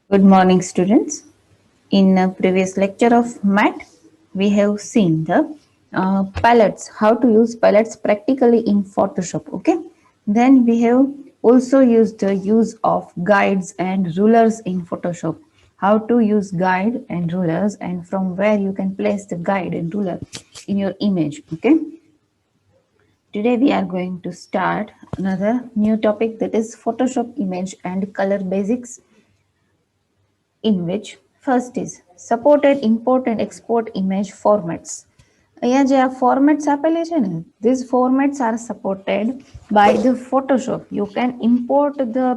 Good morning, students. In a previous lecture of math, we have seen the palettes, how to use palettes practically in Photoshop. Okay. Then we have also used the use of guides and rulers in Photoshop. How to use guide and rulers, and from where you can place the guide and ruler in your image. Okay. Today we are going to start another new topic, that is Photoshop image and color basics, in which first is supported import and export image formats. અહીંયા જે આ formats આપેલી છે ને, these formats are supported by the Photoshop. You can import the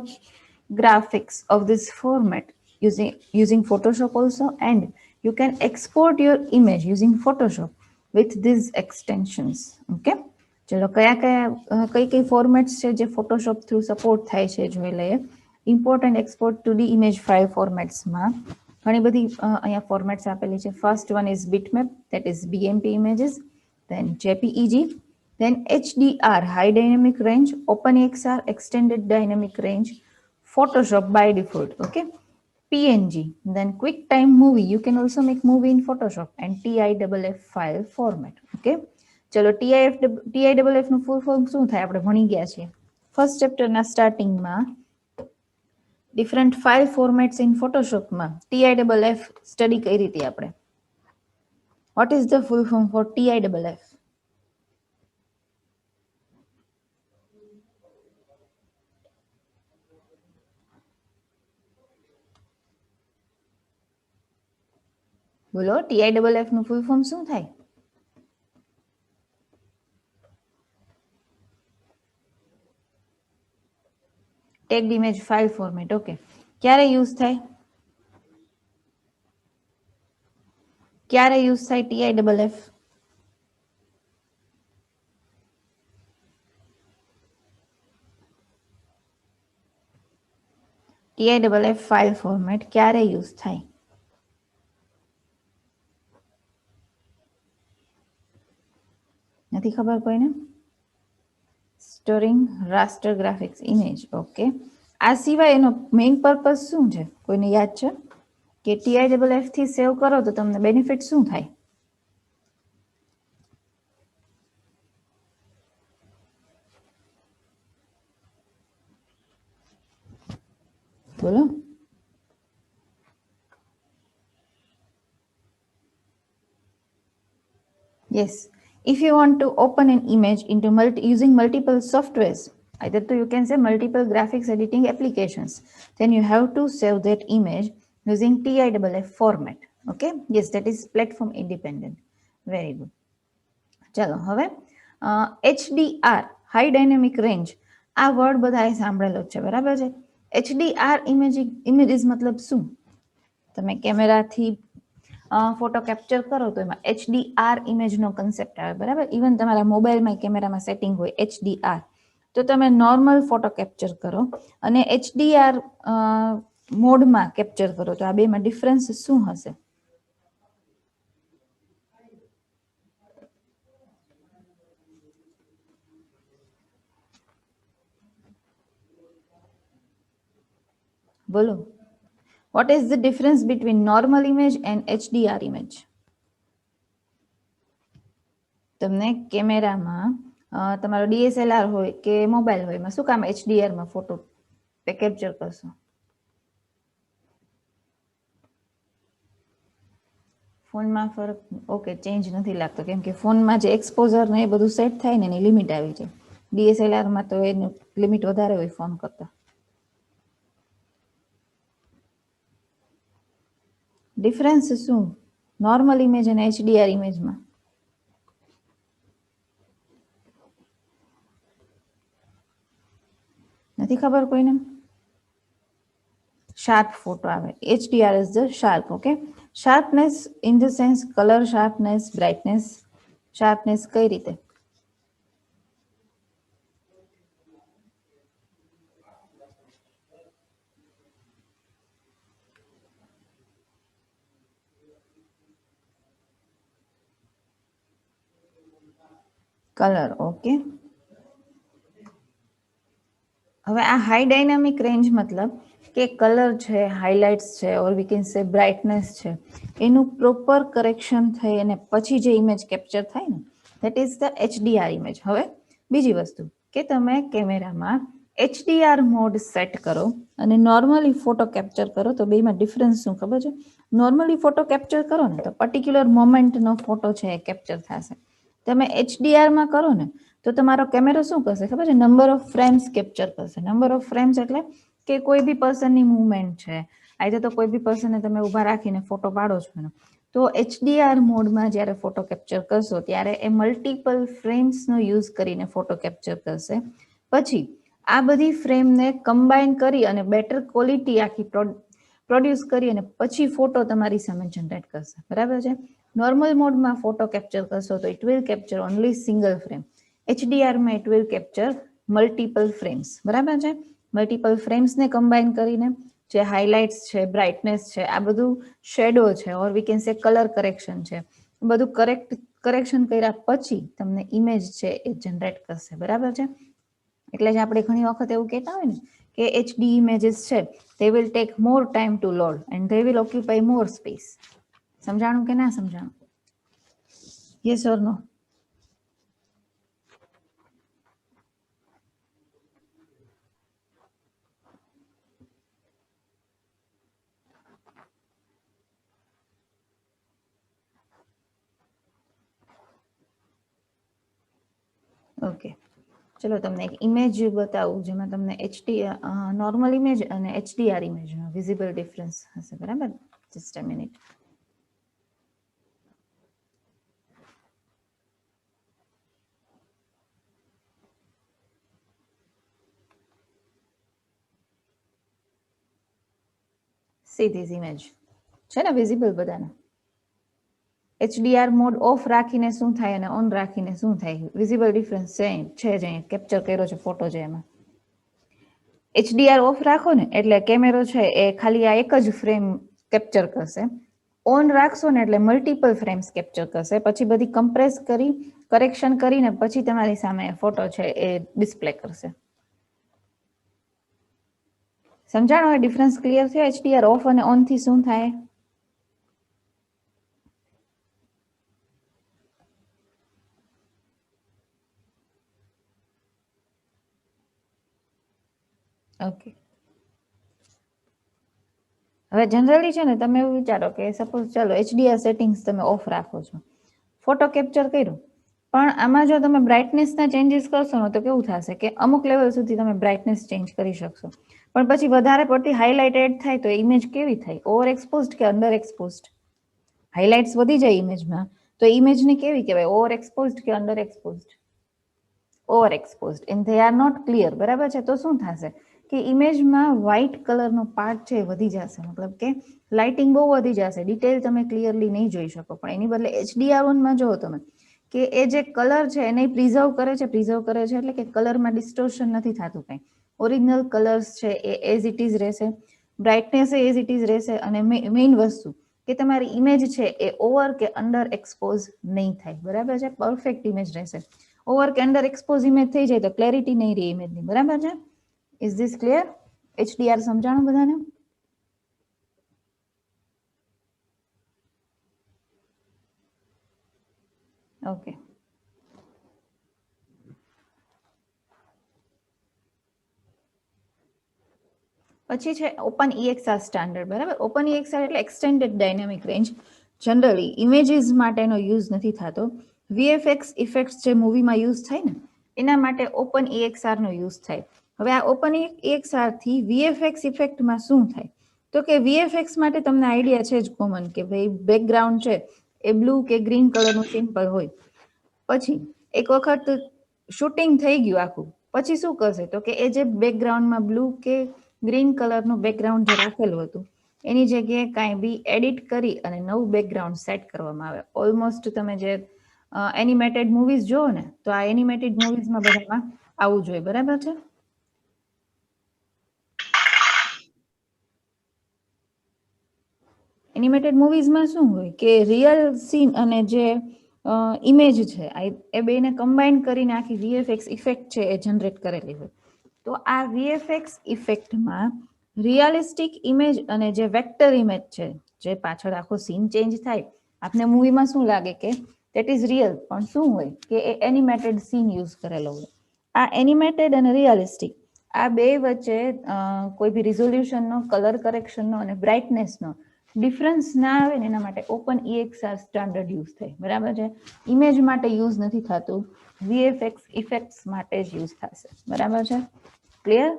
graphics of this format using Photoshop also, and you can export your image using Photoshop with these extensions. Okay, ચલો કઈ કઈ formats છે જે Photoshop through support થાય છે જોઈ લઈએ. Import and export 2D image file ફોર્મેટ્સમાં ઘણી બધી અહીંયા ફોર્મેટ્સ આપેલી છે. First one is bitmap, that is BMP images, then JPEG, then HDR, high dynamic range, OpenEXR, extended dynamic range, Photoshop by default. Okay, PNG, then QuickTime movie, you can also make movie in Photoshop, and TIFF file format. Okay, ચલો TIFF નું full form શું થાય આપણે ભણી ગયા છીએ first ચેપ્ટરના સ્ટાર્ટિંગમાં. ડિફરન્ટ ફાઇલ ફોર્મેટ્સ ઇન ફોટોશોપમાં TIFF સ્ટડી કરી હતી આપણે. What is the full form for TIFF? બોલો, TIFF નું ફૂલ ફોર્મ શું થાય? Tagged image file format. Okay, ક્યારે યુઝ થાય? ક્યારે યુઝ થાય TIFF? TIFF ફાઇલ ફોર્મેટ ક્યારે યુઝ થાય? નથી ખબર કોઈને? Storing raster graphics image. Okay, આ સિવાય એનો મેઇન પર્પઝ શું છે? કોઈને યાદ છે કે TIFF થી સેવ કરો તો તમને બેનિફિટ શું થાય? બોલો. Yes, if you want to open an image into using multiple softwares, either to you can say multiple graphics editing applications, then you have to save that image using TIFF format. Okay, yes, that is platform independent. Very good. ચલો હવે HDR, high dynamic range, આ word બધાએ સાંભળેલો જ છે, બરાબર છે? HDR images મતલબ શું? તમે કેમેરાથી ફોટો કેપ્ચર કરો તો એમાં HDR ઇમેજનો કન્સેપ્ટ આવે, બરાબર? ઇવન તમારા મોબાઈલમાં કેમેરામાં સેટિંગ હોય HDR, તો તમે નોર્મલ ફોટો કેપ્ચર કરો અને HDR મોડમાં કેપ્ચર કરો તો આ બેમાં ડિફરન્સ શું હશે? બોલો, what is the difference between normal image and HDR image? તમને કેમેરામાં તમારો DSLR હોય કે મોબાઈલ હોય, એમાં શું કામ HDR માં ફોટો કેપ્ચર કરશો? ફોનમાં ફરક ઓકે ચેન્જ નથી લાગતો, કેમ કે ફોનમાં જે એક્સપોઝર ને એ બધું સેટ થાય ને એની લિમિટ આવી જાય. DSLR માં તો એનું લિમિટ વધારે હોય ફોન કરતા. ડિફરન્સ શું નોર્મલ ઇમેજ અને HDR ઇમેજમાં? નથી ખબર કોઈને? શાર્પ ફોટો આવે. HDR is the sharp. Okay, sharpness in the sense colour sharpness, brightness sharpness, કઈ રીતે? કલર. ઓકે, હવે આ હાઈ ડાયનામિક રેન્જ મતલબ કે કલર છે, હાઇલાઇટ્સ છે, ઓર વી કેન સે બ્રાઇટનેસ છે, એનું પ્રોપર કરેક્શન થઈ અને પછી જે ઇમેજ કેપ્ચર થાય ને that is the HDR image. હવે બીજી વસ્તુ કે તમે કેમેરામાં HDR મોડ સેટ કરો અને નોર્મલી ફોટો કેપ્ચર કરો તો બેમાં ડિફરન્સ શું ખબર છે? નોર્મલી ફોટો કેપ્ચર કરો ને તો પર્ટિક્યુલર મોમેન્ટનો ફોટો છે એ કેપ્ચર થશે. તમે HDRમાં કરો ને તો તમારો કેમેરો શું કરશે ખબર છે? નંબર ઓફ ફ્રેમ્સ કેપ્ચર કરશે. નંબર ઓફ ફ્રેમ્સ એટલે કે કોઈ બી પર્સનની મુવમેન્ટ છે, આજે તો કોઈ બી પર્સનને તમે ઊભા રાખીને ફોટો પાડો છો ને, તો HDR મોડમાં જ્યારે ફોટો કેપ્ચર કરશો ત્યારે એ મલ્ટિપલ ફ્રેમ્સનો યુઝ કરીને ફોટો કેપ્ચર કરશે. પછી આ બધી ફ્રેમને કમ્બાઈન કરી અને બેટર ક્વોલિટી આખી પ્રોડ્યુસ કરી અને પછી ફોટો તમારી સામે જનરેટ કરશે. બરાબર છે? નોર્મલ મોડમાં ફોટો કેપ્ચર કરશો તો it will capture only single frame. HDRમાં it will capture multiple frames. બરાબર છે? મલ્ટિપલ ફ્રેમ્સને કમ્બાઈન કરીને જે હાઇલાઇટ્સ છે, બ્રાઇટનેસ છે, આ બધું શેડો છે, or we can say colour correction છે, બધું કરેક્શન કર્યા પછી તમને ઇમેજ છે એ જનરેટ કરશે. બરાબર છે? એટલે જ આપણે ઘણી વખત એવું કહેતા હોય ને કે HD ઇમેજીસ છે they will take more time to load and they will occupy more space. સમજાણું કે ના સમજાણું? Yes or no? ઓકે, ચલો તમને એક ઇમેજ બતાવું જેમાં તમને નોર્મલ ઇમેજ અને HDR ઇમેજનો વિઝિબલ ડિફરન્સ હશે. બરાબર? Just a minute. See this image છે ને વિઝિબલ બધાને? HDR મોડ ઓફ રાખીને શું થાય અને ઓન રાખીને શું થાય? વિઝિબલ ડિફરન્સ છે જ અહીં કેપ્ચર કર્યો છે ફોટો છે એમાં. HDR ઓફ રાખો ને એટલે કેમેરો છે એ ખાલી આ એક જ ફ્રેમ કેપ્ચર કરશે. ઓન રાખશો ને એટલે મલ્ટિપલ ફ્રેમ્સ કેપ્ચર કરશે. પછી બધી કમ્પ્રેસ કરી, કરેક્શન કરીને પછી તમારી સામે ફોટો છે એ ડિસ્પ્લે કરશે. સમજાણો? હવે ડિફરન્સ ક્લિયર થયો? HDR ઓફ અને ઓન થી શું થાય? ઓકે, હવે જનરલી છે ને તમે એવું વિચારો કે સપોઝ ચાલો HDR સેટિંગ્સ તમે ઓફ રાખો છો, ફોટો કેપ્ચર કર્યો, પણ આમાં જો તમે બ્રાઇટનેસના ચેન્જીસ કરશો ને તો કેવું થશે કે અમુક લેવલ સુધી તમે બ્રાઇટનેસ ચેન્જ કરી શકશો, પણ પછી વધારે પડતી હાઇલાઇટ એડ થાય તો ઇમેજ કેવી થાય? ઓવર એક્સપોઝડ કે અંડર એક્સપોઝડ? હાઇલાઇટ્સ વધી જાય ઇમેજમાં તો ઇમેજને કેવી કહેવાય? ઓવર એક્સપોઝડ કે under exposed? Over exposed. And they are not clear. બરાબર છે? તો શું થશે કે ઇમેજમાં વ્હાઇટ કલરનો પાર્ટ છે વધી જશે, મતલબ કે લાઇટિંગ બહુ વધી જશે, ડિટેલ તમે ક્લિયરલી નહીં જોઈ શકો. પણ એની બદલે HDR ઓનમાં જુઓ તમે કે એ જે કલર છે એને પ્રિઝર્વ કરે છે એટલે કે કલરમાં ડિસ્ટોર્શન નથી થતું કંઈ. ઓરિજિનલ કલર્સ છે એ એઝ ઇટ ઇઝ રહેશે, બ્રાઇટનેસ એઝ ઇટ ઇઝ રહેશે, અને મેઇન વસ્તુ કે તમારી ઇમેજ છે એ ઓવર કે અંડર એક્સપોઝ નહીં થાય. બરાબર છે? પરફેક્ટ ઇમેજ રહેશે. ઓવર કે અંડર એક્સપોઝ ઇમેજ થઈ જાય તો ક્લેરિટી નહીં રહે ઇમેજની. બરાબર છે? Is this clear? HDR સમજાણું બધાને? ઓકે, પછી છે OpenEXR સ્ટાન્ડર્ડ. બરાબર? OpenEXR એટલે extended dynamic range. Generally images માટેનો યુઝ નથી થતો. VFX ઇફેક્ટ્સ જે મૂવીમાં યુઝ થાય ને એના માટે OpenEXR નો યુઝ થાય. હવે આ OpenEXR થી VFX ઇફેક્ટમાં શું થાય? તો કે VFX માટે તમને આઈડિયા છે જ કોમન કે ભાઈ બેકગ્રાઉન્ડ છે એ બ્લુ કે ગ્રીન કલરનું સિમ્પલ હોય. પછી એક વખત શૂટિંગ થઈ ગયું આખું, પછી શું કરશે તો કે એ જે બેકગ્રાઉન્ડમાં બ્લુ કે ગ્રીન કલરનું બેકગ્રાઉન્ડ જે રાખેલું હતું એની જગ્યાએ કાંઈ બી એડિટ કરી અને નવું બેકગ્રાઉન્ડ સેટ કરવામાં આવે. ઓલમોસ્ટ તમે જે એનિમેટેડ મૂવીઝ જુઓ ને તો આ એનિમેટેડ મૂવીઝમાં બધામાં આવું જોઈએ. બરાબર છે? એનિમેટેડ મૂવીઝમાં શું હોય કે રિયલ સીન અને જે ઇમેજ છે એ બેને કમ્બાઈન કરીને આખી VFX ઇફેક્ટ છે એ જનરેટ કરેલી હોય. તો આ VFX ઇફેક્ટમાં રિયાલિસ્ટિક ઇમેજ અને જે વેક્ટર ઇમેજ છે, જે પાછળ આખો સીન ચેન્જ થાય, આપને મૂવીમાં શું લાગે કે દેટ ઇઝ રિયલ, પણ શું હોય કે એ એનિમેટેડ સીન યુઝ કરેલો હોય. આ એનિમેટેડ અને રિયાલિસ્ટિક આ બે વચ્ચે કોઈ બી રિઝોલ્યુશનનો, કલર કરેક્શનનો અને બ્રાઇટનેસનો ડિફરન્સ ના આવે ને એના માટે ઓપન EXR સ્ટાન્ડર્ડ યુઝ થાય. બરાબર છે. ઇમેજ માટે યુઝ નથી થતું, VFX ઇફેક્ટ્સ માટે જ યુઝ થશે. બરાબર છે. Clear?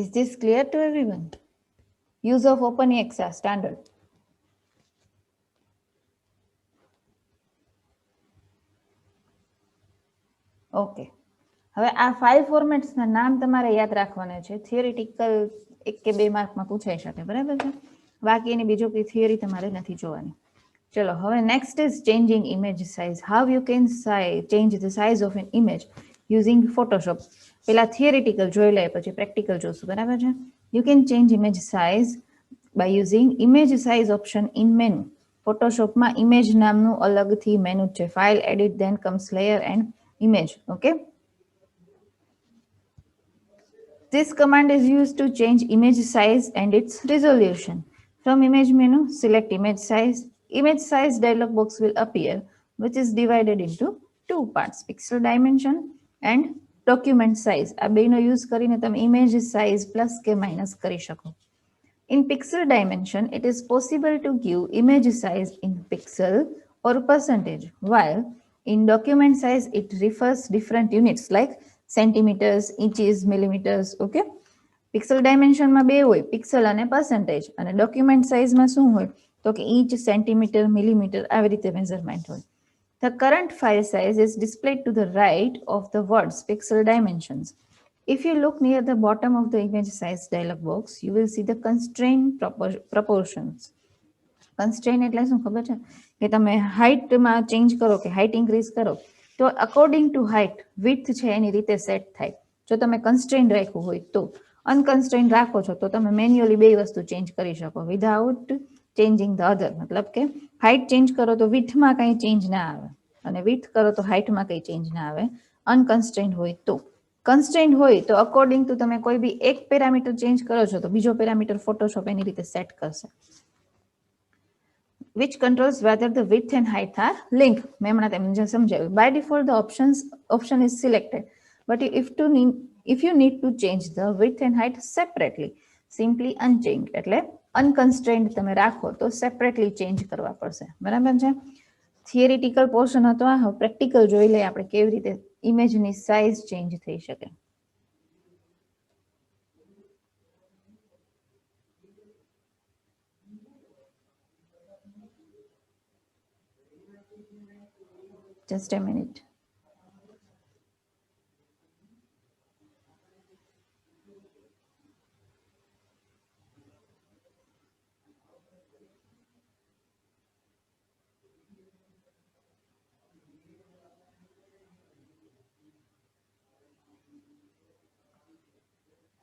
Is this clear to everyone? Use of OpenEXR standard. Okay. હવે આ 5 ફોર્મેટ્સના નામ તમારે યાદ રાખવાના છે. થિયરિટિકલ 1 કે 2 માર્કમાં પૂછાઈ શકે. બરાબર છે. બાકી એની બીજો કોઈ થિયરી તમારે નથી જોવાની. ચલો, હવે next is changing image size. How you can change the size of an image using Photoshop. પેલા થિયરિટિકલ જોઈ લે, પછી પ્રેક્ટિકલ જોશું. બરાબર છે. You can change image size by using image size option in menu. ફોટોશોપમાં ઇમેજ નામનું અલગથી મેનુ છે. File, edit, then comes layer and image. Okay. This command is used to change image size and its resolution. From image menu, select image size. Image size dialog box will appear, which is divided into two parts: pixel dimension and document size. આ બેનો use કરીને તમે image size plus કે minus કરી શકો. In pixel dimension, it is possible to give image size in pixel or percentage, while in document size, it refers different units like centimeters, inches, millimeters. Okay. Pixel ડાયમેન્શનમાં બે હોય, pixel અને percentage. અને document સાઇઝમાં શું હોય તો કે inch, centimetre, millimetre આવી રીતે મેઝરમેન્ટ હોય. The current file size is displayed to the right of the words pixel dimensions. If you look near the bottom of the image size dialog box, you will see the constraint proportions. Constrain એટલે શું ખબર છે કે તમે હાઇટમાં change કરો કે height increase કરો તો અકોર્ડિંગ ટુ હાઇટ વિડ્થ છે એની રીતે સેટ થાય. જો તમે કન્સ્ટ્રેન રાખ્યું હોય તો. અનકન્સ્ટ્રેન રાખો છો તો તમે મેન્યુઅલી બે વસ્તુ ચેન્જ કરી શકો વિધાઉટ ચેન્જિંગ ધ અધર. મતલબ કે હાઇટ ચેન્જ કરો તો વિડ્થમાં કંઈ ચેન્જ ના આવે અને વિડ્થ કરો તો હાઇટમાં કંઈ ચેન્જ ના આવે અનકન્સ્ટ્રેન હોય તો. કન્સ્ટ્રેન્ટ હોય તો અકોર્ડિંગ ટુ તમે કોઈ બી એક પેરામીટર ચેન્જ કરો છો તો બીજો પેરામીટર ફોટોશોપ એની રીતે સેટ કરશે. which controls whether the width and height are linked. મેં હમણાં તમને સમજાવ્યું. By default, the option is selected. But if you need to change the width and height separately, simply unchange. એટલે unconstrained તમે રાખો તો separately change કરવા પડશે. બરાબર છે. થિયરિટિકલ પોર્શન હતો આ. પ્રેક્ટિકલ જોઈ લઈએ આપણે કેવી રીતે ઇમેજની સાઇઝ ચેન્જ થઈ શકે. Just a minute.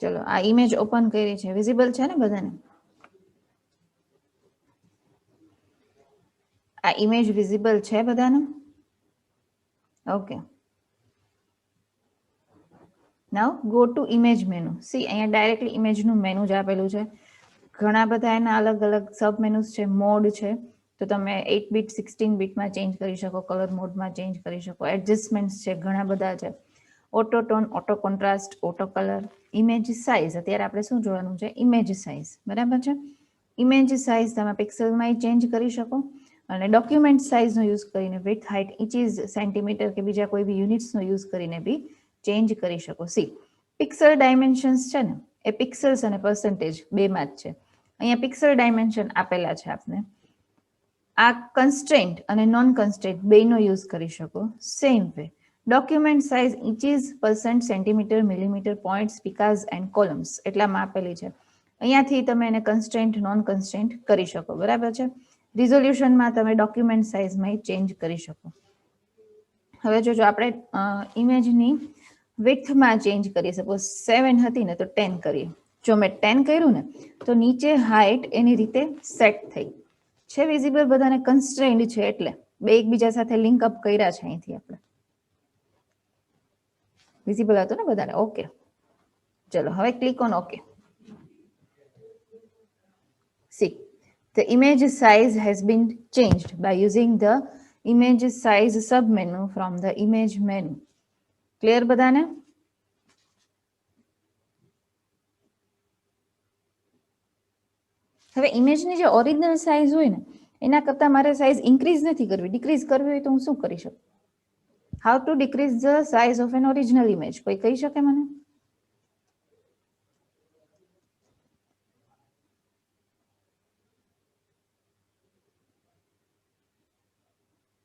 ચલો, આ ઇમેજ ઓપન કરી છે. વિઝિબલ છે ને બધાને? આ ઇમેજ વિઝિબલ છે બધાને? Okay. Now go to image menu. C, અહીંયા ડાયરેક્ટલી ઇમેજનું મેનુ જ આપેલું છે. ઘણા બધા એના અલગ અલગ સબ મેનુસ છે, મોડ છે. તો તમે 8 બીટ 16 બીટમાં ચેન્જ કરી શકો, કલર મોડમાં ચેન્જ કરી શકો, એડજસ્ટમેન્ટ્સ છે ઘણા બધા છે, auto tone, auto contrast, auto colour, image size. અત્યારે આપણે શું જોવાનું છે? Image size. બરાબર છે. ઇમેજ સાઇઝ તમે પિક્સલમાં ચેન્જ કરી શકો અને ડોક્યુમેન્ટ સાઇઝનો યુઝ કરીને વિથ હાઇટ, ઇંચીસ, સેન્ટીમીટર કે બીજા કોઈ બી યુનિટ્સનો યુઝ કરીને બી ચેન્જ કરી શકો. સી, પિક્સલ ડાયમેન્શન્સ છે ને એ પિક્સલ્સ અને પર્સન્ટેજ બેમાં જ છે. અહીંયા પિક્સલ ડાયમેન્શન આપેલા છે આપને. આ કન્સ્ટ્રેન્ટ અને નોન કન્સ્ટ્રેન્ટ બેનો યુઝ કરી શકો. Same way document size inches, percent, centimetre, millimetre, points, picas and columns એટલામાં આપેલી છે. અહીંયાથી તમે એને કન્સ્ટ્રેન્ટ, નોન કન્સ્ટ્રેન્ટ કરી શકો. બરાબર છે. રિઝોલ્યુશનમાં તમે ડોક્યુમેન્ટ સાઇઝમાં ચેન્જ કરી શકો. હવે જો આપણે ઇમેજની વિડ્થમાં ચેન્જ કરીએ, સપોઝ 7 હતી ને તો 10 કરીએ. જો મેં 10 કર્યું ને તો નીચે હાઇટ એની રીતે સેટ થઈ. છે વિઝિબલ બધાને કન્સ્ટ્રેન્ડ છે એટલે બે એકબીજા સાથે લિંક અપ કર્યા છે અહીંથી આપણે વિઝિબલ હતું ને બધાને ઓકે ચલો હવે click on okay see the image size has been changed by using the image size submenu from the image menu clear બધાને હવે ઇમેજની જે ઓરિજિનલ સાઇઝ હોય ને એના કરતા મારે સાઇઝ ઇન્ક્રીઝ નથી કરવી ડિક્રીઝ કરવી હોય તો હું શું કરી શકું how to decrease the size of an original image કોઈ કહી શકે મને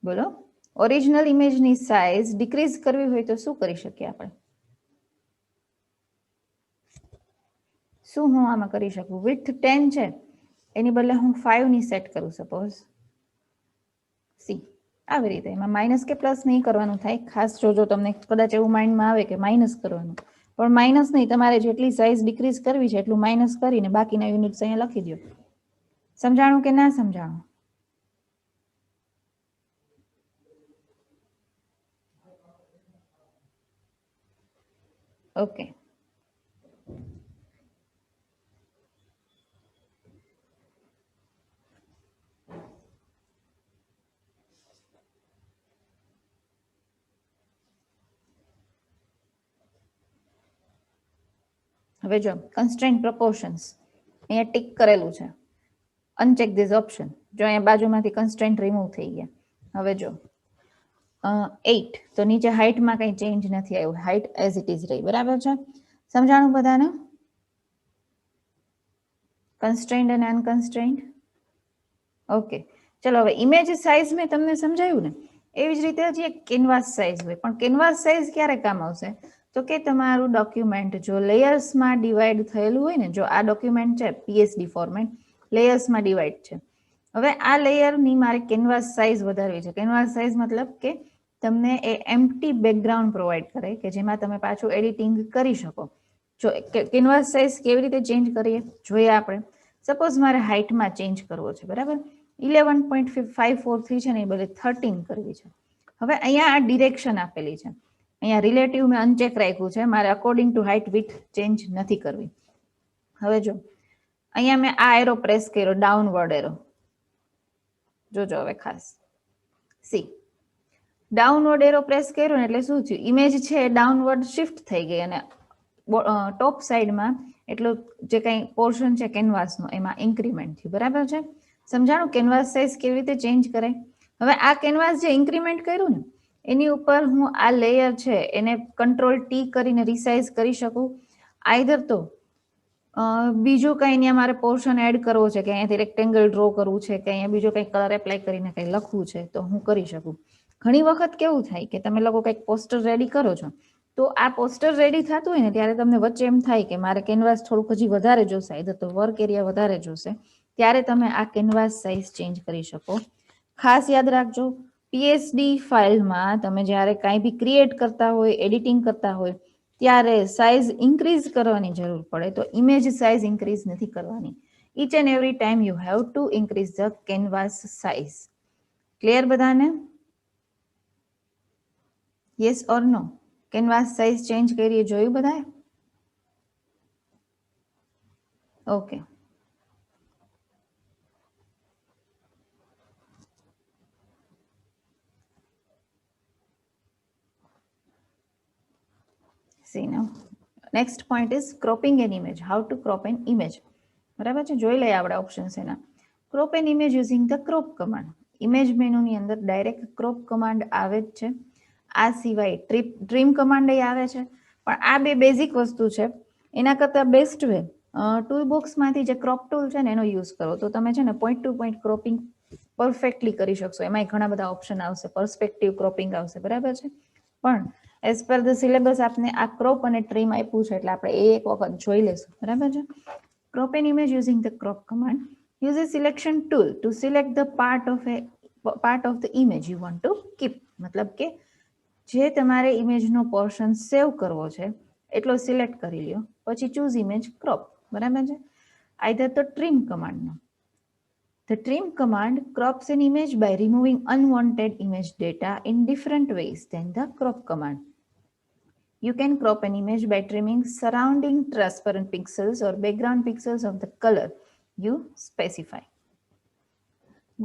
બોલો ઓરિજિનલ ઇમેજની સાઇઝ ડિક્રીઝ કરવી હોય તો શું કરી શકીએ આપણે શું હું આમાં કરી શકું વિડ્થ 10 છે એની બદલે હું 5 ની સેટ કરું સપોઝ સી આવી રીતે એમાં માઇનસ કે પ્લસ નહીં કરવાનું થાય ખાસ જોજો તમને કદાચ એવું માઇન્ડમાં આવે કે માઇનસ કરવાનું પણ માઇનસ નહીં તમારે જેટલી સાઇઝ ડિક્રીઝ કરવી છે એટલું માઇનસ કરીને બાકીના યુનિટ્સ અહીંયા લખી દો સમજાણું કે ના સમજાણું ઓકે હવે જો કન્સ્ટ્રેન્ટ પ્રપોર્શન્સ અહીંયા ટિક કરેલું છે અનચેક ધીસ ઓપ્શન જો અહીંયા બાજુમાંથી કન્સ્ટ્રેન્ટ રિમૂવ થઈ ગયા હવે જો 8 તો નીચે હાઇટમાં કંઈ ચેન્જ નથી આવ્યું હાઇટ એઝ ઇટ ઇઝ રહી બરાબર છે સમજાણું બધાને કન્સ્ટ્રેન્ડ અને અનકન્સ્ટ્રેન્ડ ઓકે ચલો હવે ઇમેજ સાઇઝ મેં તમને સમજાયું ને એવી જ રીતે હજી એક કેનવાસ સાઇઝ હોય પણ કેનવાસ સાઇઝ ક્યારે કામ આવશે તો કે તમારું ડોક્યુમેન્ટ જો લેયર્સમાં ડિવાઈડ થયેલું હોય ને જો આ ડોક્યુમેન્ટ છે પીએસડી ફોર્મેટ લેયર્સમાં ડિવાઈડ છે હવે આ લેયરની મારે કેનવાસ સાઇઝ વધારવી છે કેનવાસ સાઇઝ મતલબ કે તમને એ એમ્પ્ટી બેકગ્રાઉન્ડ પ્રોવાઈડ કરે કે જેમાં તમે પાછું એડિટિંગ કરી શકો જો કેનવાસ સાઇઝ કેવી રીતે ચેન્જ કરીએ જોઈએ આપણે સપોઝ મારે હાઇટમાં ચેન્જ કરવો છે બરાબર 11.543 છે ને એ બદલે 13 કરવી છે હવે અહીંયા આ ડિરેક્શન આપેલી છે અહીંયા રિલેટિવ મેં અનચેક રાખ્યું છે મારે according to height with change નથી કરવી હવે જો અહીંયા મેં આ એરો પ્રેસ કર્યો ડાઉનવર્ડ એરો જોજો હવે ખાસ સી ડાઉનવર્ડ એરો પ્રેસ કર્યો ને એટલે શું થયું ઇમેજ છે ડાઉનવર્ડ શિફ્ટ થઈ ગઈ અને ટોપ સાઈડમાં એટલો જે કંઈ પોર્શન છે કેનવાસનો એમાં ઇન્ક્રીમેન્ટ થયું બરાબર છે સમજાણું કેનવાસ સાઇઝ કેવી રીતે ચેન્જ કરે હવે આ કેનવાસ જે ઇન્ક્રીમેન્ટ કર્યું ને એની ઉપર હું આ લેયર છે એને કંટ્રોલ ટી કરીને રિસાઇઝ કરી શકું આઈધર તો બીજું કંઈ અહીંયા મારે પોર્શન એડ કરવો છે કે અહીંયાથી રેક્ટેંગલ ડ્રો કરવું છે કે અહીંયા બીજો કંઈક કલર એપ્લાય કરીને કંઈ લખવું છે તો હું કરી શકું ઘણી વખત કેવું થાય કે તમે લોકો કંઈક પોસ્ટર રેડી કરો છો તો આ પોસ્ટર રેડી થતું હોય ને ત્યારે તમને વચ્ચે એમ થાય કે મારે કેનવાસ થોડુંક હજી વધારે જોશે આઈધર તો વર્ક એરિયા વધારે જોશે ત્યારે તમે આ કેનવાસ સાઇઝ ચેન્જ કરી શકો ખાસ યાદ રાખજો પીએસડી ફાઇલમાં તમે જ્યારે કાંઈ બી ક્રિએટ કરતા હોય એડિટિંગ કરતા હોય ત્યારે સાઇઝ ઇન્ક્રીઝ કરવાની જરૂર પડે તો ઇમેજ સાઇઝ ઇન્ક્રીઝ નથી કરવાની each and every time you have to increase the canvas size clear બધાને yes or no canvas size change કરીએ જોયું બધાએ okay see now next point is cropping an image how to crop an image બરાબર છે જોઈ લઈએ આપણે options એના crop an image using the crop command image મેનુની અંદર ડાયરેક્ટ ક્રોપ કમાન્ડ આવે જ છે આ સિવાય ટ્રીમ કમાન્ડ આવે છે પણ આ બે બેઝિક વસ્તુ છે એના કરતાં બેસ્ટ વે ટૂલ બોક્સમાંથી જે ક્રોપ ટૂલ છે ને એનો યુઝ કરો તો તમે છે ને point to point cropping perfectly કરી શકશો એમાંય ઘણા બધા ઓપ્શન આવશે પર્સપેક્ટિવ ક્રોપિંગ આવશે બરાબર છે પણ એઝ પર ધ સિલેબસ આપને આ ક્રોપ અને ટ્રીમ આપ્યું છે એટલે આપણે એ એક વખત જોઈ લેશું બરાબર છે crop an image using the crop command use a selection tool to select the part of the image you want to keep મતલબ કે જે તમારે ઇમેજનો પોર્શન સેવ કરવો છે એટલો સિલેક્ટ કરી લ્યો પછી ચૂઝ ઇમેજ ક્રોપ બરાબર છે આઈધર તો ટ્રીમ કમાન્ડનો The trim command crops an image by removing unwanted image data in different ways than the crop command. You can crop an image by trimming surrounding transparent pixels or background pixels of the color you specify.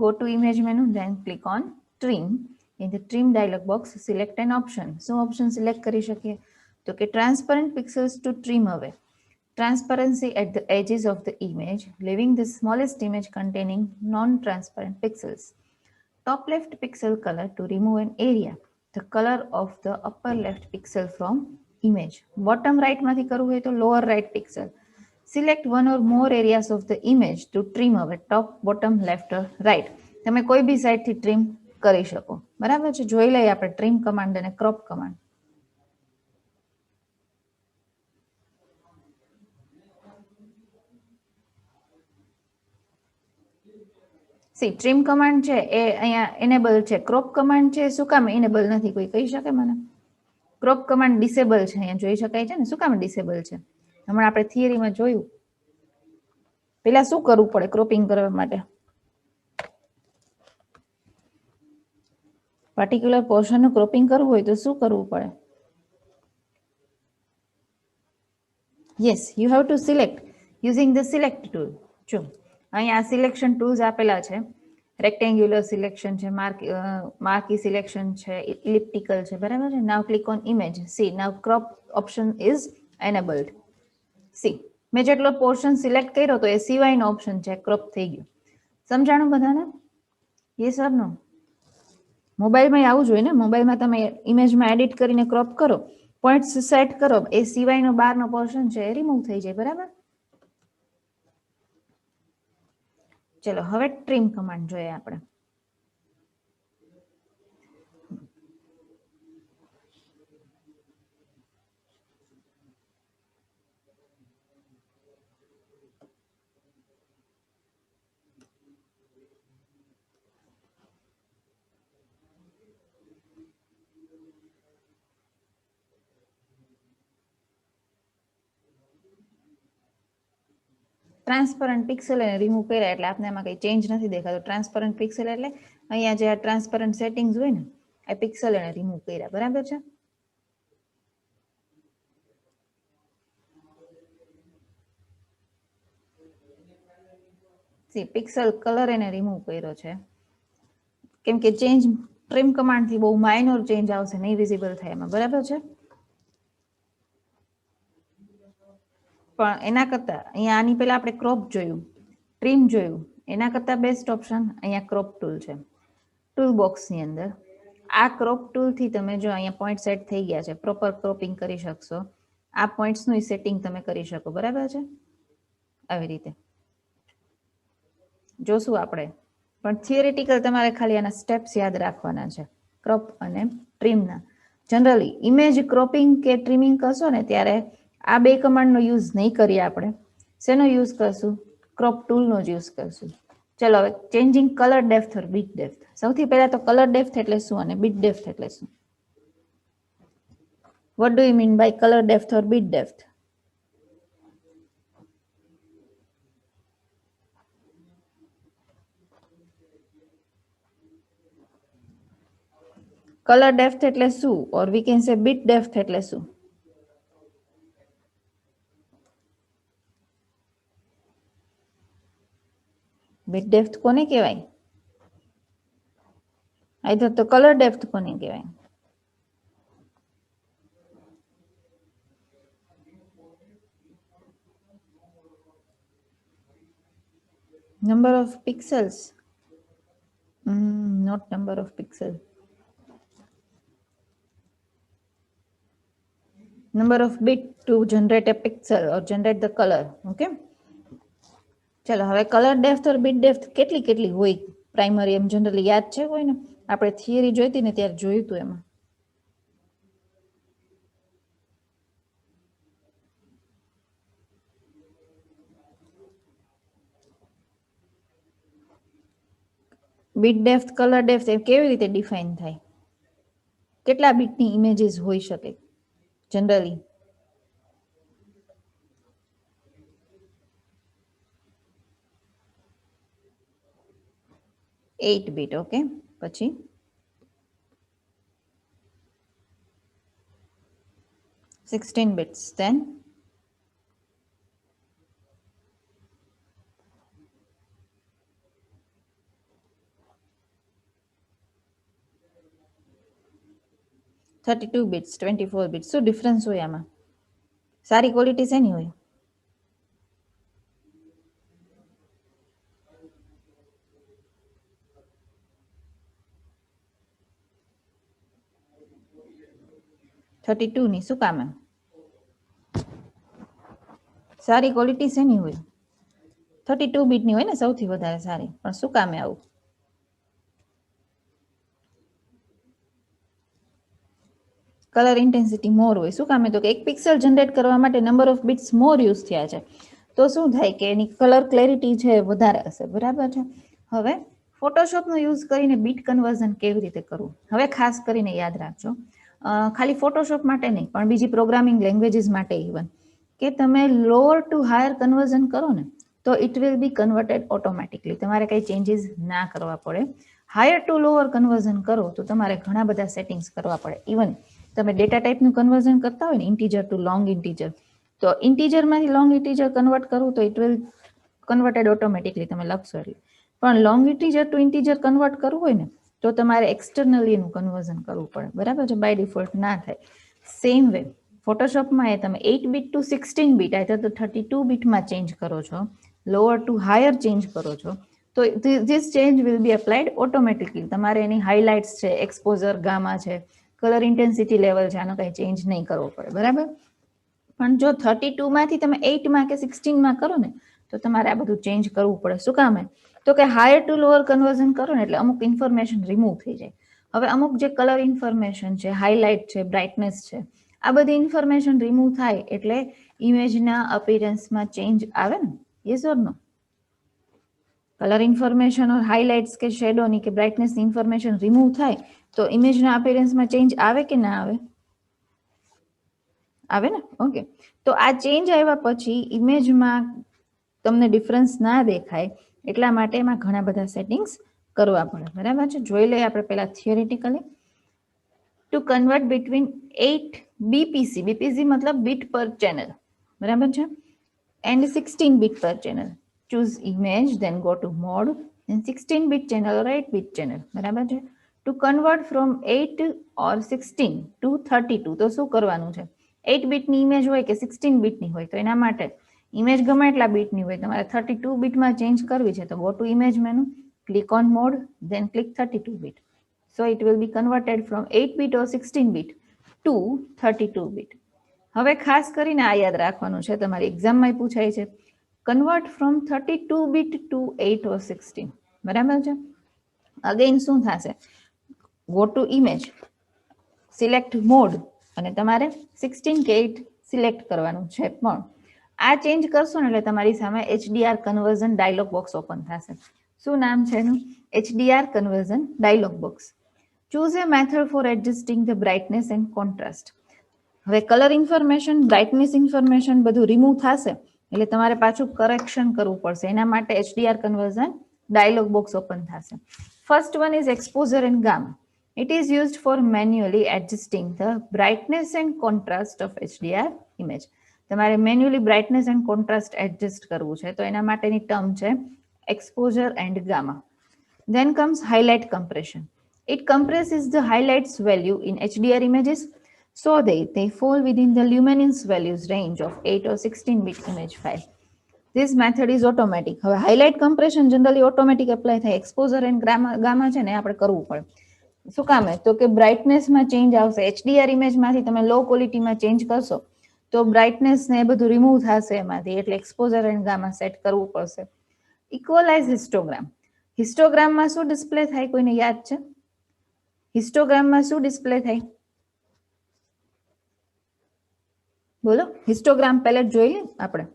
Go to image menu, then click on trim. In the trim dialog box, select an option. So option select કરી શકીએ તો કે transparent pixels to trim away. Transparency at the edges of the image, leaving the smallest image containing non-transparent pixels. Top left pixel color to remove an area. The color of the upper left pixel from image. Bottom right માંથી કરવું હોય તો lower right pixel. Select one or more areas of the image to trim away top, bottom, left or right. તમે કોઈ બી સાઈડથી trim કરી શકો. બરાબર છે. જોઈ લઈએ આપણે ટ્રીમ કમાન્ડ અને crop command. C trim command છે એ અહીંયા એનેબલ છે. ક્રોપ કમાન્ડ છે શું કામ એનેબલ નથી? કોઈ કહી શકે મને? ક્રોપ કમાન્ડ ડિસેબલ છે, અહીંયા જોઈ શકાય છે ને. શું કામ ડિસેબલ છે? હમણાં આપણે થિયરીમાં જોયું. પેલા શું કરવું પડે ક્રોપિંગ કરવા માટે? પર્ટિક્યુલર પોર્શનનું ક્રોપિંગ કરવું હોય તો શું કરવું પડે? Yes, you have to select using the select tool. જો અહીંયા સિલેક્શન ટૂલ્સ આપેલા છે. રેક્ટેન્ગ્યુલર સિલેક્શન છે, માર્કી સિલેક્શન છે, ઇલિપ્ટિકલ છે, બરાબર છે. Now click on image. See now crop option is enabled. See મેં જેટલો પોર્શન સિલેક્ટ કર્યો તો એ સિવાયનો ઓપ્શન છે, ક્રોપ થઈ ગયો. સમજાણું બધાને? યસ ઓર નો? મોબાઈલમાં આવું જોઈએ ને. મોબાઈલમાં તમે ઇમેજમાં એડિટ કરીને ક્રોપ કરો, પોઈન્ટ્સ સેટ કરો, એ સિવાયનો બહારનો પોર્શન છે એ રિમૂવ થઈ જાય. બરાબર? ચલો હવે ટ્રીમ કમાન્ડ જોઈએ આપણે. ટ્રાન્સપરન્ટ પિક્સલ એને રિમૂવ કર્યા એટલે આપણે એમાં કંઈ ચેન્જ નથી દેખાતો. ટ્રાન્સપરન્ટ પિક્સલ એટલે અહીંયા જે આ ટ્રાન્સપરન્ટ સેટિંગ્સ હોય ને એ પિક્સલ એને રિમૂવ કર્યા. બરાબર છે? સી પિક્સલ કલર એને રિમૂવ કર્યો છે કેમ કે ચેન્જ ટ્રીમ કમાન્ડથી બહુ માઇનોર ચેન્જ આવશે, નહીં વિઝિબલ થાય એમાં. બરાબર છે? પણ એના કરતાં અહીંયા આની પહેલા આપણે ક્રોપ જોયું, ટ્રીમ જોયું, એના કરતાં બેસ્ટ ઓપ્શન અહીંયા ક્રોપ ટૂલ છે. ટૂલ બોક્સની અંદર આ ક્રોપ ટૂલથી તમે જો અહીંયા પોઈન્ટ સેટ થઈ ગયા છે, પ્રોપર ક્રોપિંગ કરી શકશો. આ પોઈન્ટ્સનું સેટિંગ તમે કરી શકો. બરાબર છે? આવી રીતે જોશું આપણે. પણ થિયરેટિકલ તમારે ખાલી આના સ્ટેપ્સ યાદ રાખવાના છે, ક્રોપ અને ટ્રીમના. જનરલી ઇમેજ ક્રોપિંગ કે ટ્રીમિંગ કરશો ને ત્યારે આ બે કમાન્ડનો યુઝ નહીં કરીએ આપણે. શેનો યુઝ કરશું? ક્રોપ ટૂલનો જ યુઝ કરશું. ચલો હવે changing colour depth or bit depth. સૌથી પહેલા તો કલર ડેપ્થ એટલે શું અને બીટ ડેપ્થ એટલે શું? What do you mean by colour depth or bit depth? Colour depth એટલે શું? Or we can say bit depth એટલે શું? બીટ ડેપ્થ કોને કહેવાય? આઈધર તો કલર ડેપ્થ કોને કહેવાય? Number of pixels? Not number of pixel. number of bit to generate a pixel or generate the color. Okay, ચલો હવે colour depth or bit depth કેટલી કેટલી હોય પ્રાઇમરી? એમ જનરલી યાદ છે કોઈને? આપણે થિયરી જોઈતી ને ત્યારે જોયું હતું. એમાં બીટ ડેપ્થ, કલર ડેપ્થ એ કેવી રીતે ડિફાઇન થાય? કેટલા બીટની ઇમેજીસ હોઈ શકે જનરલી? 8 બીટ. ઓકે, પછી 16 bits. Then 32 bits, 24 bits. શું ડિફરન્સ હોય આમાં? સારી ક્વોલિટી શેની હોય? થર્ટી ટુ ની શું કામ એમ? સારી ક્વોલિટી શેની હોય? 32 બીટની હોય ને સૌથી વધારે સારી, પણ શું કામે આવું? કલર ઇન્ટેન્સિટી મોર હોય. શું કામે? તો કે એક પિક્સેલ જનરેટ કરવા માટે number of bits more use થયા છે, તો શું થાય કે એની કલર ક્લેરિટી છે વધારે હશે. બરાબર છે. હવે ફોટોશોપનો યુઝ કરીને બીટ કન્વર્ઝન કેવી રીતે કરવું, હવે ખાસ કરીને યાદ રાખજો. ખાલી ફોટોશોપ માટે નહીં, પણ બીજી પ્રોગ્રામિંગ લેંગ્વેજીસ માટે ઇવન, કે તમે લોઅર ટુ હાયર કન્વર્ઝન કરો ને તો it will be converted automatically. તમારે કંઈ ચેન્જીસ ના કરવા પડે. હાયર ટુ લોઅર કન્વર્ઝન કરો તો તમારે ઘણા બધા સેટિંગ્સ કરવા પડે. ઇવન તમે ડેટા ટાઈપનું કન્વર્ઝન કરતા હોય ને, ઇન્ટીજર ટુ લોંગ ઇન્ટીજર, તો ઇન્ટીજરમાંથી લોંગ ઇન્ટીજર કન્વર્ટ કરવું તો ઇટ વિલ કન્વર્ટેડ ઓટોમેટિકલી, તમે લખશો એટલે. પણ long integer to integer convert કરવું હોય ને તો તમારે એક્સટર્નલી એનું કન્વર્ઝન કરવું પડે. બરાબર છે. બાય ડિફોલ્ટ ના થાય. સેમ વે ફોટોશોપમાં એ તમે 8 બીટ ટુ 16 બીટ આ તો 32 બીટમાં ચેન્જ કરો છો, લોઅર ટુ હાયર ચેન્જ કરો છો, તો this change will be applied automatically. તમારે એની હાઇલાઇટ્સ છે, એક્સપોઝર, ગામા છે, કલર ઇન્ટેન્સિટી લેવલ છે, આનો કંઈ ચેન્જ નહીં કરવો પડે. બરાબર. પણ જો 32 માંથી તમે 8માં કે 16માં કરો ને તો તમારે આ બધું ચેન્જ કરવું પડે. શું કામ? તો કે હાયર ટુ લોઅર કન્વર્ઝન કરો ને એટલે અમુક ઇન્ફોર્મેશન રિમૂવ થઈ જાય. હવે અમુક જે કલર ઇન્ફોર્મેશન છે, હાઇલાઇટ છે, બ્રાઇટનેસ છે, આ બધી ઇન્ફોર્મેશન રિમૂવ થાય એટલે ઇમેજના અપિયરન્સમાં ચેન્જ આવે ને. Yes or no? Colour information or highlights કે શેડોની કે બ્રાઇટનેસની ઇન્ફોર્મેશન રિમૂવ થાય તો ઇમેજના અપિયરન્સમાં ચેન્જ આવે કે ના આવે? આવે ને. ઓકે, તો આ ચેન્જ આવ્યા પછી ઇમેજમાં તમને ડિફરન્સ ના દેખાય એટલા માટે એમાં ઘણા બધા સેટિંગ્સ કરવા પડે. બરાબર છે. જોઈ લઈએ આપણે પહેલા theoretically. To convert between 8 BPC, BPC મતલબ બીટ પર ચેનલ, બરાબર છે, and 16 bit per channel. choose image, then go to mode, then 16 bit channel or 8 bit channel. બરાબર છે. To convert from 8 or 16 to 32 તો શું કરવાનું છે? 8 બીટની ઇમેજ હોય કે 16 બીટની હોય, તો એના માટે ઇમેજ ગમે એટલા બીટની હોય, તમારે 32 બીટમાં ચેન્જ કરવી છે તો go to image menu, click on mode, then click 32 bit. So it will be converted from 8 bit or 16 bit to 32 bit. હવે ખાસ કરીને આ યાદ રાખવાનું છે, તમારી એક્ઝામમાં પૂછાય છે, convert from 32 bit to 8 or 16. બરાબર છે. અગેન શું થશે? Go to image, select mode, અને તમારે 16 કે 8 સિલેક્ટ કરવાનું છે. પણ આ ચેન્જ કરશો ને એટલે તમારી સામે HDR conversion dialog box open થશે. શું નામ છે એનું? HDR conversion dialog box. Choose a method for adjusting the brightness and contrast. હવે કલર ઇન્ફોર્મેશન, બ્રાઇટનેસ ઇન્ફોર્મેશન બધું રિમૂવ થશે એટલે તમારે પાછું કરેક્શન કરવું પડશે. એના માટે HDR conversion dialog box open થશે. First one is exposure and gamma. It is used for manually adjusting the brightness and contrast of HDR image. તમારે manually brightness and contrast adjust કરવું છે તો એના માટેની ટર્મ છે exposure and gamma. Then comes highlight compression. It compresses the highlights value in HDR images so they fall within the luminance values range of 8 or 16 bit image file. This method is automatic. હવે highlight compression generally automatic apply થાય. Exposure and gamma છે ને આપણે કરવું પડે. શું કામ? તો કે બ્રાઇટનેસમાં ચેન્જ આવશે. HDR ઇમેજમાંથી તમે લો ક્વોલિટીમાં ચેન્જ કરશો તો બ્રાઇટનેસ ને એ બધું રિમૂવ થશે એમાંથી, એટલે એક્સપોઝર એન્ડ ગામા સેટ કરવું પડશે. ઇક્વલાઇઝ હિસ્ટોગ્રામ. હિસ્ટોગ્રામમાં શું ડિસ્પ્લે થાય? કોઈને યાદ છે? હિસ્ટોગ્રામમાં શું ડિસ્પ્લે થાય? બોલો. હિસ્ટોગ્રામ પેલેટ જોઈ લે આપણે.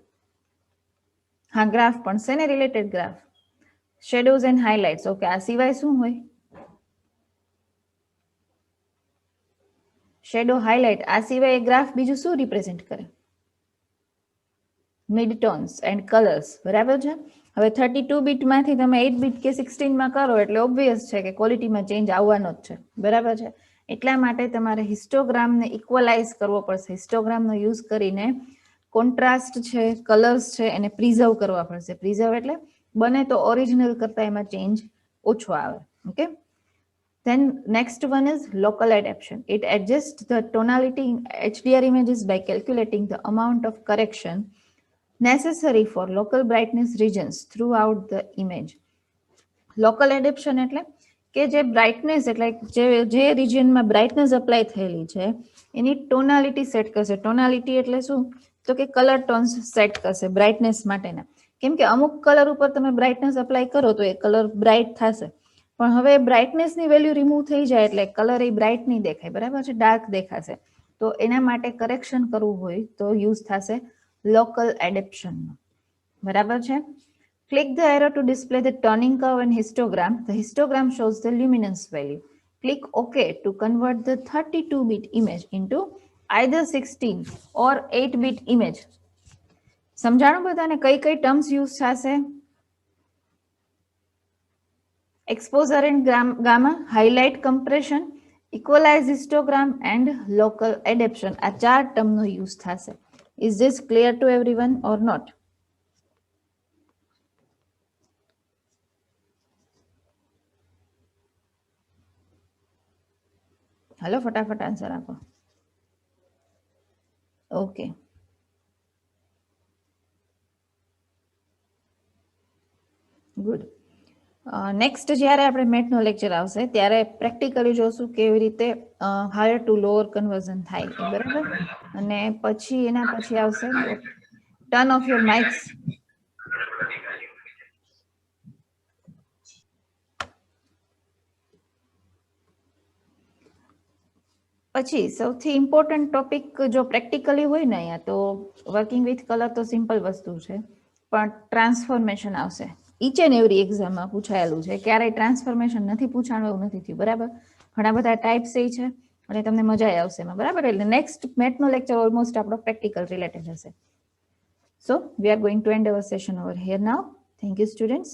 હા, ગ્રાફ, પણ શેને related graph? Shadows and highlights. Okay, આ સિવાય શું હોય? શેડો, હાઇલાઇટ, આ સિવાય ગ્રાફ બીજું શું રિપ્રેઝેન્ટ કરે? મિડટોન્સ એન્ડ કલર્સ, બરાબર છે. હવે 32 બીટમાંથી તમે 8 બીટ કે 16માં કરો એટલે ઓબ્વિયસ છે કે ક્વોલિટીમાં ચેન્જ આવવાનો જ છે, બરાબર છે. એટલા માટે તમારે હિસ્ટોગ્રામને ઇક્વલાઇઝ કરવો પડશે. હિસ્ટોગ્રામનો યુઝ કરીને કોન્ટ્રાસ્ટ છે, કલર્સ છે, એને પ્રિઝર્વ કરવા પડશે. પ્રિઝર્વ એટલે બને તો ઓરિજિનલ કરતા એમાં ચેન્જ ઓછો આવે. Okay. Then next one is local adaptation. It adjusts the tonality in HDR images by calculating the amount of correction necessary for local brightness regions throughout the image. Local adaptation એટલે કે જે brightness એટલે જે રિજિયનમાં brightness apply થયેલી છે એની ટોનાલિટી set કરશે. ટોનાલિટી એટલે શું? તો કે કલર ટોન્સ સેટ કરશે બ્રાઇટનેસ માટેના. કેમ કે અમુક કલર ઉપર તમે બ્રાઇટનેસ અપ્લાય કરો તો એ કલર બ્રાઇટ થશે, પણ હવે બ્રાઇટનેસની વેલ્યુ રિમૂવ થઈ જાય એટલે કલર એ બ્રાઇટ નહીં દેખાય, બરાબર છે, ડાર્ક દેખાશે. તો એના માટે કરેક્શન કરવું હોય તો યુઝ થશે લોકલ એડેપ્શનનો, બરાબર છે. Click the arrow to display the turning curve and histogram. The histogram shows the luminance value. Click OK to convert the 32-bit image into either 16 or 8-bit image. સમજાણું બધાને કઈ કઈ ટર્મ્સ યુઝ થશે? Exposure and gamma, highlight compression, equalize histogram and local adaptation. આ ચાર ટર્મનો use થશે. Is this clear to everyone or not? હાલો ફટાફટ answer આપો. Okay, good. નેક્સ્ટ જ્યારે આપણે મેથનો લેક્ચર આવશે ત્યારે પ્રેક્ટિકલી જોશું કેવી રીતે હાયર ટુ લોઅર કન્વર્ઝન થાય, બરાબર. અને પછી એના પછી આવશે ટર્ન ઓફ યોર માઇક્સ. પછી સૌથી ઇમ્પોર્ટન્ટ ટોપિક જો પ્રેક્ટિકલી હોય ને અહીંયા તો વર્કિંગ વિથ કલર તો સિમ્પલ વસ્તુ છે, પણ ટ્રાન્સફોર્મેશન આવશે. ઈચ એન્ડ એવરી એક્ઝામમાં પૂછાયેલું છે, ક્યારેય ટ્રાન્સફોર્મેશન નથી પૂછાણું એવું નથી થયું, બરાબર. ઘણા બધા ટાઈપ્સ એ છે અને તમને મજા આવશે એમાં, બરાબર. એટલે નેક્સ્ટ મેથનો લેક્ચર ઓલમોસ્ટ આપણો પ્રેક્ટિકલ રિલેટેડ હશે. So we are going to end our session over here now. Thank you, students.